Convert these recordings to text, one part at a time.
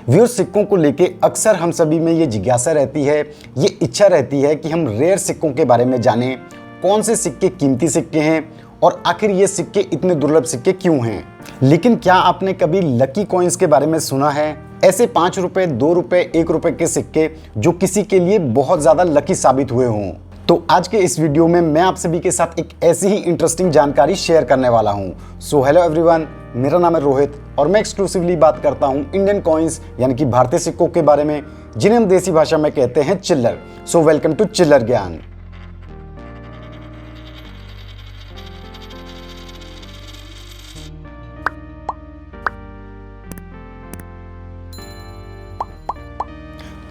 Viewers, सिक्कों को लेके अक्सर हम सभी में ये जिज्ञासा रहती है, ये इच्छा रहती है कि हम रेयर सिक्कों के बारे में जानें, कौन से सिक्के कीमती सिक्के हैं और आखिर ये सिक्के इतने दुर्लभ सिक्के क्यों हैं। लेकिन क्या आपने कभी लकी कॉइन्स के बारे में सुना है? ऐसे 5 रुपए, 2 रुपए, 1 रुपए के सिक्के जो किसी के लिए बहुत ज़्यादा लकी साबित हुए हों। तो आज के इस वीडियो में मैं आप सभी के साथ एक ऐसी ही इंटरेस्टिंग जानकारी शेयर करने वाला हूं। सो हेलो एवरीवन, मेरा नाम है रोहित और मैं एक्सक्लूसिवली बात करता हूं इंडियन कॉइन्स यानी कि भारतीय सिक्कों के बारे में, जिन्हें हम देसी भाषा में कहते हैं चिल्लर। सो वेलकम टू चिल्लर ज्ञान।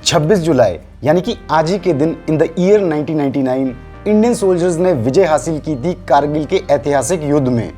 छब्बीस जुलाई यानी कि आज ही के दिन in the year 1999 Indian soldiers ने विजय हासिल की थी कारगिल के ऐतिहासिक युद्ध में।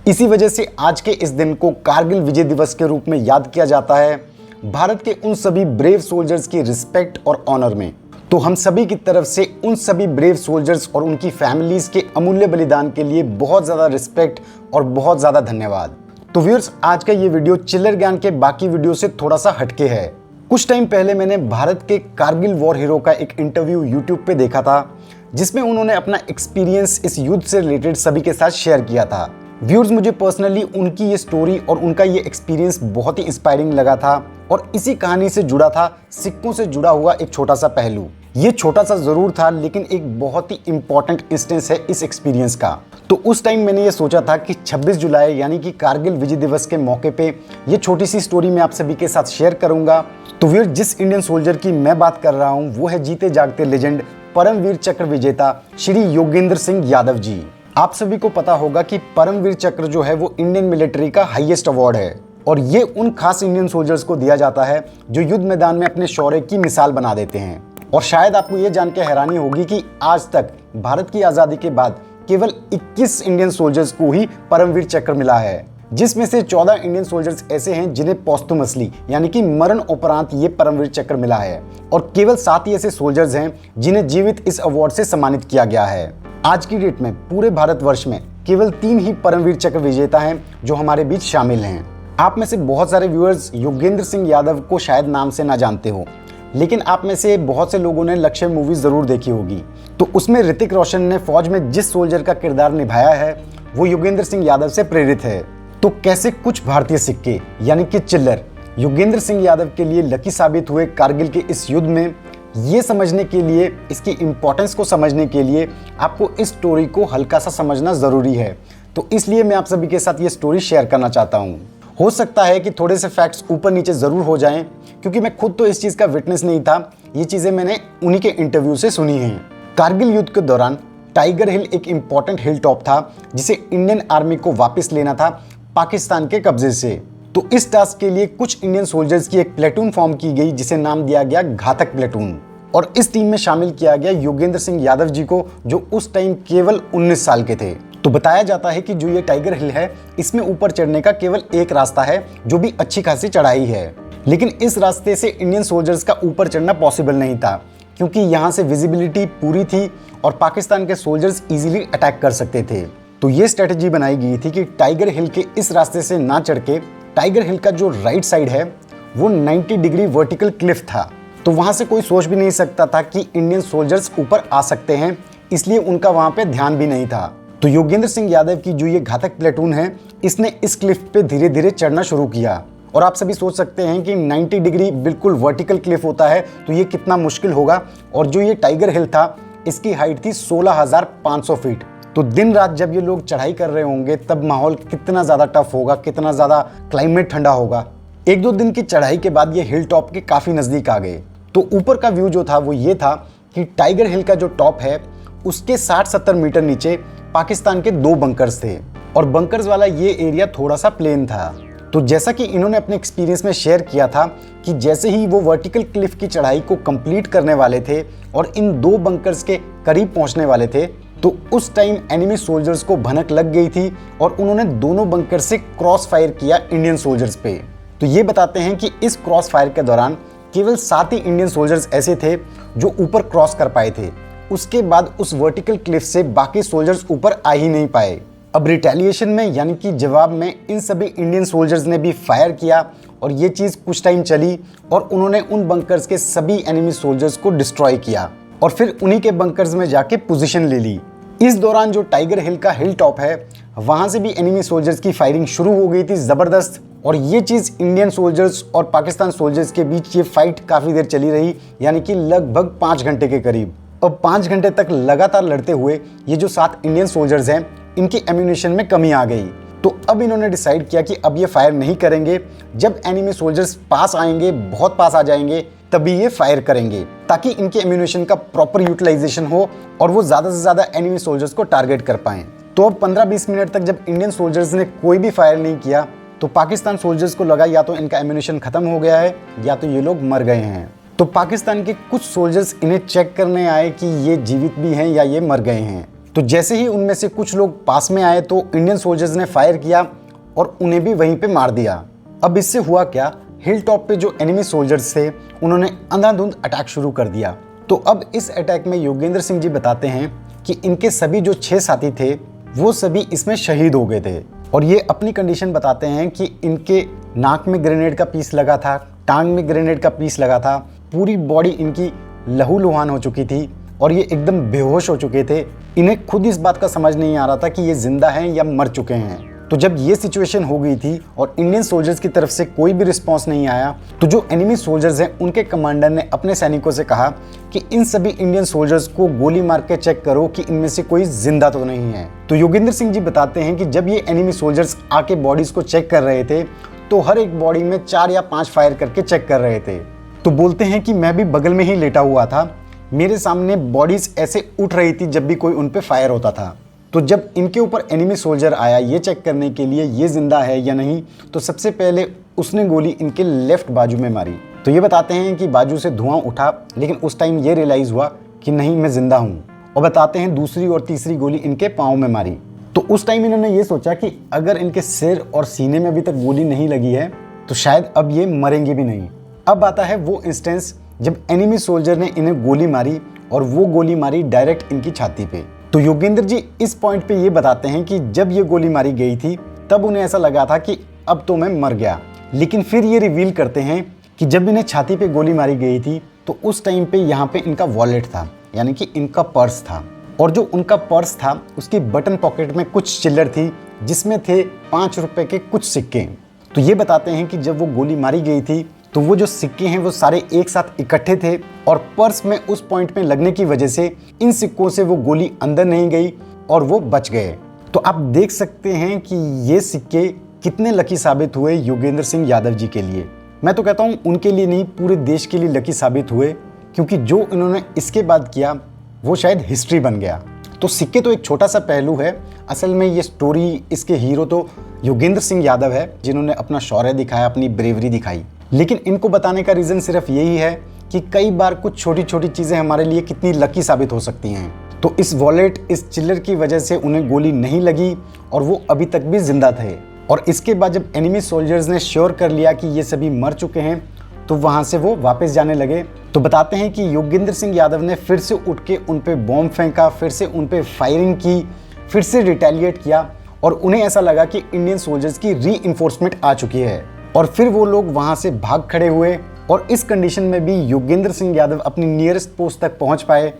इसी वजह से आज के इस दिन को कारगिल विजय दिवस के रूप में याद किया जाता है, भारत के उन सभी ब्रेव सोल्जर्स की रिस्पेक्ट और ऑनर में। तो हम सभी की तरफ से उन सभी ब्रेव सोल्जर्स और उनकी फैमिलीज के अमूल्य बलिदान के लिए बहुत ज़्यादा रिस्पेक्ट और बहुत ज़्यादा धन्यवाद। तो व्यूअर्स, आज का ये वीडियो चिल्लर ज्ञान के बाकी वीडियो से थोड़ा सा हटके है। कुछ टाइम पहले मैंने भारत के कारगिल वॉर हीरो का एक इंटरव्यू यूट्यूब पे देखा था, जिसमें उन्होंने अपना एक्सपीरियंस इस युद्ध से रिलेटेड सभी के साथ शेयर किया था। व्यूअर्स, मुझे पर्सनली उनकी ये स्टोरी और उनका ये एक्सपीरियंस बहुत ही इंस्पायरिंग लगा था और इसी कहानी से जुड़ा था सिक्कों से जुड़ा हुआ एक छोटा सा पहलू। ये छोटा सा जरूर था, लेकिन एक बहुत ही इंपॉर्टेंट इंस्टेंस है इस एक्सपीरियंस का। तो उस टाइम मैंने ये सोचा था कि 26 जुलाई यानी कि कारगिल विजय दिवस के मौके पे ये छोटी सी स्टोरी मैं आप सभी के साथ शेयर करूंगा। तो व्यूअर्स, जिस इंडियन सोल्जर की मैं बात कर रहा हूँ वो है जीते जागते लेजेंड परमवीर चक्र विजेता श्री योगेंद्र सिंह यादव जी। आप सभी को पता होगा कि परमवीर चक्र जो है वो इंडियन मिलिट्री का हाईएस्ट अवार्ड है और ये उन खास इंडियन सोल्जर्स को दिया जाता है जो युद्ध मैदान में अपने शौर्य की मिसाल बना देते हैं। और शायद आपको ये जान के हैरानी होगी कि आज तक भारत की आज़ादी के बाद केवल 21 इंडियन सोल्जर्स को ही परमवीर चक्र मिला है, जिसमें से 14 इंडियन सोल्जर्स ऐसे हैं जिन्हें पोस्टुमसली यानी कि मरण उपरांत ये परमवीर चक्र मिला है और केवल 7 ही ऐसे सोल्जर्स हैं जिन्हें जीवित इस अवार्ड से सम्मानित किया गया है। आज की डेट में पूरे भारतवर्ष में केवल 3 ही परमवीर चक्र विजेता हैं जो हमारे बीच शामिल हैं। आप में से बहुत सारे व्यूअर्स योगेंद्र सिंह यादव को शायद नाम से ना जानते हो, लेकिन आप में से बहुत से लोगों ने लक्ष्य मूवी जरूर देखी होगी। तो उसमें ऋतिक रोशन ने फौज में जिस सोल्जर का किरदार निभाया है वो योगेंद्र सिंह यादव से प्रेरित है। तो कैसे कुछ भारतीय सिक्के यानी कि चिल्लर योगेंद्र सिंह यादव के लिए लकी साबित हुए कारगिल के इस युद्ध में, ये समझने के लिए, इसकी इंपॉर्टेंस को समझने के लिए आपको इस स्टोरी को हल्का सा समझना ज़रूरी है। तो इसलिए मैं आप सभी के साथ ये स्टोरी शेयर करना चाहता हूँ। हो सकता है कि थोड़े से फैक्ट्स ऊपर नीचे ज़रूर हो जाएं, क्योंकि मैं खुद तो इस चीज़ का विटनेस नहीं था, ये चीज़ें मैंने उन्हीं के इंटरव्यू से सुनी हैं। कारगिल युद्ध के दौरान टाइगर हिल एक इम्पॉर्टेंट हिल टॉप था जिसे इंडियन आर्मी को वापस लेना था पाकिस्तान के कब्जे से। तो इस टास्क के लिए कुछ इंडियन सोल्जर्स की एक प्लेटून फॉर्म की गई जिसे नाम दिया गया घातक प्लेटून, और इस टीम में शामिल किया गया योगेंद्र सिंह यादव जी को, जो उस टाइम केवल 19 साल के थे। तो बताया जाता है कि जो ये टाइगर हिल है इसमें ऊपर चढ़ने का केवल एक रास्ता है, जो भी अच्छी खासी चढ़ाई है, लेकिन इस रास्ते से इंडियन सोल्जर्स का ऊपर चढ़ना पॉसिबल नहीं था, क्योंकि यहाँ से विजिबिलिटी पूरी थी और पाकिस्तान के सोल्जर्स इजीली अटैक कर सकते थे। तो ये स्ट्रेटजी बनाई गई थी कि टाइगर हिल के इस रास्ते से ना चढ़ के टाइगर हिल का जो राइट साइड है वो 90 डिग्री वर्टिकल क्लिफ था, तो वहाँ से कोई सोच भी नहीं सकता था कि इंडियन सोल्जर्स ऊपर आ सकते हैं, इसलिए उनका वहाँ पे ध्यान भी नहीं था। तो योगेंद्र सिंह यादव की जो ये घातक प्लेटून है इसने इस क्लिफ पे धीरे धीरे चढ़ना शुरू किया। और आप सभी सोच सकते हैं कि 90 डिग्री बिल्कुल वर्टिकल क्लिफ होता है तो ये कितना मुश्किल होगा, और जो ये टाइगर हिल था इसकी हाइट थी 16,500 फीट। तो दिन रात जब ये लोग चढ़ाई कर रहे होंगे तब माहौल कितना ज़्यादा टफ होगा, कितना ज़्यादा क्लाइमेट ठंडा होगा। 1-2 दिन की चढ़ाई के बाद ये हिल टॉप के काफ़ी नज़दीक आ गए। तो ऊपर का व्यू जो था वो ये था कि टाइगर हिल का जो टॉप है उसके 60-70 मीटर नीचे पाकिस्तान के 2 बंकर्स थे, और बंकर्स वाला ये एरिया थोड़ा सा प्लेन था। तो जैसा कि इन्होंने अपने एक्सपीरियंस में शेयर किया था कि जैसे ही वो वर्टिकल क्लिफ की चढ़ाई को कंप्लीट करने वाले थे और इन 2 बंकर्स के करीब पहुंचने वाले थे, तो उस टाइम एनिमी सोल्जर्स को भनक लग गई थी और उन्होंने दोनों बंकर से क्रॉस फायर किया इंडियन सोल्जर्स पे। तो ये बताते हैं कि इस क्रॉस फायर के दौरान केवल 7 ही इंडियन सोल्जर्स ऐसे थे जो ऊपर क्रॉस कर पाए थे। उसके बाद उस वर्टिकल क्लिफ से बाकी सोल्जर्स ऊपर आ ही नहीं पाए। अब रिटेलिएशन में यानी कि जवाब में इन सभी इंडियन सोल्जर्स ने भी फायर किया और ये चीज़ कुछ टाइम चली और उन्होंने उन बंकर्स के सभी एनिमी सोल्जर्स को डिस्ट्रॉय किया और फिर उन्हीं के बंकर्स में जाके पोजीशन ले ली। इस दौरान जो टाइगर हिल का हिल टॉप है वहाँ से भी एनिमी सोल्जर्स की फायरिंग शुरू हो गई थी ज़बरदस्त, और ये चीज़ इंडियन सोल्जर्स और पाकिस्तान सोल्जर्स के बीच ये फाइट काफ़ी देर चली रही, यानी कि लगभग 5 घंटे के करीब। अब 5 घंटे तक लगातार लड़ते हुए ये जो 7 इंडियन सोल्जर्स हैं इनकी एम्यूनेशन में कमी आ गई। तो अब इन्होंने डिसाइड किया कि अब ये फायर नहीं करेंगे, जब एनिमी सोल्जर्स पास आएंगे, बहुत पास आ जाएंगे, तभी ये फायर करेंगे ताकि इनके एम्यूनेशन का प्रॉपर यूटिलाइजेशन हो और वो ज़्यादा से ज़्यादा एनिमी सोल्जर्स को टारगेट कर पाएं। तो अब 15-20 मिनट तक जब इंडियन सोल्जर्स ने कोई भी फायर नहीं किया तो पाकिस्तान सोल्जर्स को लगा या तो इनका एम्यूनेशन खत्म हो गया है या तो ये लोग मर गए हैं। तो पाकिस्तान के कुछ सोल्जर्स इन्हें चेक करने आए कि ये जीवित भी हैं या ये मर गए हैं। तो जैसे ही उनमें से कुछ लोग पास में आए तो इंडियन सोल्जर्स ने फायर किया और उन्हें भी वहीं पे मार दिया। अब इससे हुआ क्या, हिल टॉप पे जो एनिमी सोल्जर्स थे उन्होंने अंधाधुंध अटैक शुरू कर दिया। तो अब इस अटैक में योगेंद्र सिंह जी बताते हैं कि इनके सभी जो 6 साथी थे वो सभी इसमें शहीद हो गए थे, और ये अपनी कंडीशन बताते हैं कि इनके नाक में ग्रेनेड का पीस लगा था, टांग में ग्रेनेड का पीस लगा था, पूरी बॉडी इनकी लहूलुहान हो चुकी थी और ये एकदम बेहोश हो चुके थे। इन्हें खुद इस बात का समझ नहीं आ रहा था कि ये जिंदा हैं या मर चुके हैं। तो जब ये सिचुएशन हो गई थी और इंडियन सोल्जर्स की तरफ से कोई भी रिस्पांस नहीं आया तो जो एनिमी सोल्जर्स हैं उनके कमांडर ने अपने सैनिकों से कहा कि इन सभी इंडियन सोल्जर्स को गोली मार के चेक करो कि इनमें से कोई जिंदा तो नहीं है। तो योगेंद्र सिंह जी बताते हैं कि जब ये एनिमी सोल्जर्स आके बॉडीज को चेक कर रहे थे तो हर एक बॉडी में 4 या 5 फायर करके चेक कर रहे थे। तो बोलते हैं कि मैं भी बगल में ही लेटा हुआ था, मेरे सामने बॉडीज ऐसे उठ रही थी जब भी कोई उन पे फायर होता था। तो जब इनके ऊपर एनिमी सोल्जर आया ये चेक करने के लिए ये जिंदा है या नहीं, तो सबसे पहले उसने गोली इनके लेफ्ट बाजू में मारी। तो ये बताते हैं कि बाजू से धुआं उठा, लेकिन उस टाइम ये रियलाइज़ हुआ कि नहीं मैं जिंदा हूँ, और बताते हैं दूसरी और तीसरी गोली इनके पाँव में मारी। तो उस टाइम इन्होंने ये सोचा कि अगर इनके सिर और सीने में अभी तक गोली नहीं लगी है तो शायद अब ये मरेंगे भी नहीं। अब आता है वो इंस्टेंस जब एनिमी सोल्जर ने इन्हें गोली मारी और वो गोली मारी डायरेक्ट इनकी छाती पे। तो योगेंद्र जी इस पॉइंट पे ये बताते हैं कि जब ये गोली मारी गई थी तब उन्हें ऐसा लगा था कि अब तो मैं मर गया, लेकिन फिर ये रिवील करते हैं कि जब इन्हें छाती पे गोली मारी गई थी तो उस टाइम पे यहाँ पे इनका वॉलेट था, यानी कि इनका पर्स था, और जो उनका पर्स था उसकी बटन पॉकेट में कुछ चिल्लर थी जिसमें थे 5 रुपए के कुछ सिक्के। तो ये बताते हैं कि जब वो गोली मारी गई थी तो वो जो सिक्के हैं वो सारे एक साथ इकट्ठे थे और पर्स में उस पॉइंट में लगने की वजह से इन सिक्कों से वो गोली अंदर नहीं गई और वो बच गए। तो आप देख सकते हैं कि ये सिक्के कितने लकी साबित हुए योगेंद्र सिंह यादव जी के लिए। मैं तो कहता हूँ उनके लिए नहीं, पूरे देश के लिए लकी साबित हुए, क्योंकि जो इन्होंने इसके बाद किया वो शायद हिस्ट्री बन गया। तो सिक्के तो एक छोटा सा पहलू है, असल में ये स्टोरी, इसके हीरो तो योगेंद्र सिंह यादव है जिन्होंने अपना शौर्य दिखाया, अपनी ब्रेवरी दिखाई। लेकिन इनको बताने का रीज़न सिर्फ यही है कि कई बार कुछ छोटी छोटी चीज़ें हमारे लिए कितनी लकी साबित हो सकती हैं। तो इस वॉलेट, इस चिल्लर की वजह से उन्हें गोली नहीं लगी और वो अभी तक भी जिंदा थे। और इसके बाद जब एनिमी सोल्जर्स ने श्योर कर लिया कि ये सभी मर चुके हैं तो वहाँ से वो वापस जाने लगे। तो बताते हैं कि योगेंद्र सिंह यादव ने फिर से उठ के उन पे बॉम्ब फेंका, फिर से उन पे फायरिंग की, फिर से रिटेलिएट किया, और उन्हें ऐसा लगा कि इंडियन सोल्जर्स की री-इन्फोर्समेंट आ चुकी है, और फिर वो लोग वहाँ से भाग खड़े हुए। और इस कंडीशन में भी योगेंद्र सिंह यादव अपनी नियरेस्ट पोस्ट तक पहुँच पाए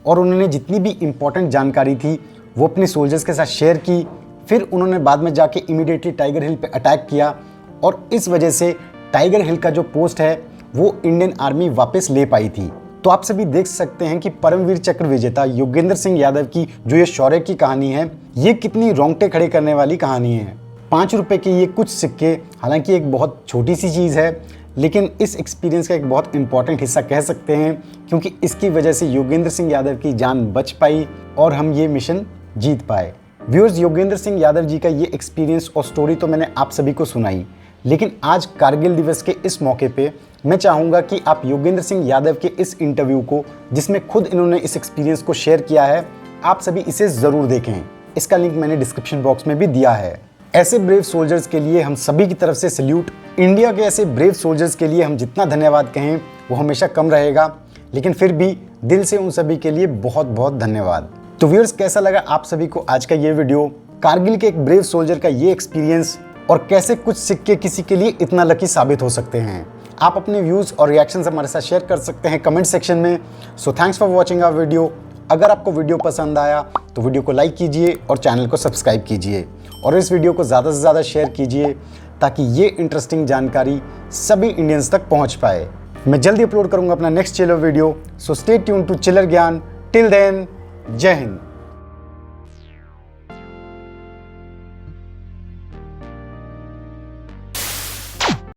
और उन्होंने जितनी भी इंपॉर्टेंट जानकारी थी वो अपने सोल्जर्स के साथ शेयर की। फिर उन्होंने बाद में जाके इमीडिएटली टाइगर हिल पे अटैक किया, और इस वजह से टाइगर हिल का जो पोस्ट है वो इंडियन आर्मी वापस ले पाई थी। तो आप सभी देख सकते हैं कि परमवीर चक्र विजेता योगेंद्र सिंह यादव की जो ये शौर्य की कहानी है ये कितनी रोंगटे खड़े करने वाली कहानी है। 5 रुपए के ये कुछ सिक्के, हालांकि एक बहुत छोटी सी चीज़ है, लेकिन इस एक्सपीरियंस का एक बहुत इंपॉर्टेंट हिस्सा कह सकते हैं, क्योंकि इसकी वजह से योगेंद्र सिंह यादव की जान बच पाई और हम ये मिशन जीत पाए। व्यूअर्स, योगेंद्र सिंह यादव जी का ये एक्सपीरियंस और स्टोरी तो मैंने आप सभी को सुनाई, लेकिन आज कारगिल दिवस के इस मौके पे मैं चाहूँगा कि आप योगेंद्र सिंह यादव के इस इंटरव्यू को, जिसमें खुद इन्होंने इस एक्सपीरियंस को शेयर किया है, आप सभी इसे ज़रूर देखें। इसका लिंक मैंने डिस्क्रिप्शन बॉक्स में भी दिया है। ऐसे ब्रेव सोल्जर्स के लिए हम सभी की तरफ से सल्यूट। इंडिया के ऐसे ब्रेव सोल्जर्स के लिए हम जितना धन्यवाद कहें वो हमेशा कम रहेगा, लेकिन फिर भी दिल से उन सभी के लिए बहुत बहुत धन्यवाद। तो व्यूअर्स, कैसा लगा आप सभी को आज का ये वीडियो? कारगिल के एक ब्रेव सोल्जर का ये एक्सपीरियंस और कैसे कुछ सिक्के किसी के लिए इतना लकी साबित हो सकते हैं। आप अपने व्यूज और रिएक्शंस हमारे साथ शेयर कर सकते हैं कमेंट सेक्शन में। So thanks for watching our video. अगर आपको वीडियो पसंद आया तो वीडियो को लाइक कीजिए और चैनल को सब्सक्राइब कीजिए और इस वीडियो को ज़्यादा से ज़्यादा शेयर कीजिए ताकि ये इंटरेस्टिंग जानकारी सभी इंडियंस तक पहुंच पाए। मैं जल्दी अपलोड करूंगा अपना next Chiller video. So stay tune to Chiller Gyan. Till then, जय हिंद।